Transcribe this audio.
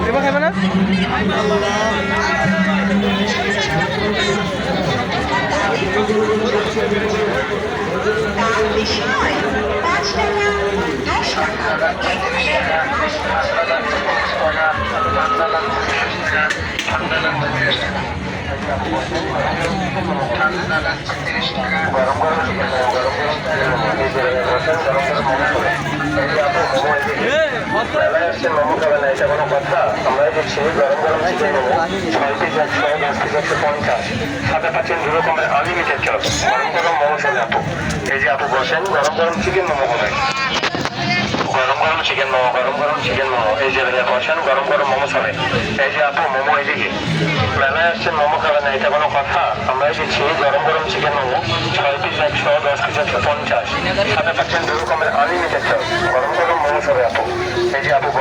এবার খাবে না? বেশি নয়, 5 টাকা 10 মোমো খাবে না এটা কোনো কথা? আমরা দিচ্ছি গরম গরম চিকেন মোমো 6 পিস 100, 10 পিস 150, সাথে পাচ্ছেন 2 রকমের আনলিমিটেড চপ। গরম গরম মোমো চলে আপু। এই যে আপু বসেন, গরম গরম চিকেন মোমো হবে। গরম গরম চিকেন মোমো, গরম গরম চিকেন মোমো। এই যে বসেন, গরম গরম মোমো চলে। এই যে আপু মোমো এদিকে। বেলায় আসছেন মোমো খাবে না এটা কোনো কথা? আমরা দিচ্ছি গরম গরম চিকেন মোমো 6 পিস 100, 10 পিস 150, সাথে পাচ্ছেন 2 রকমের আনলিমিটেড চপ। গরম গরম মোমো চলে আপু। এই যে আপু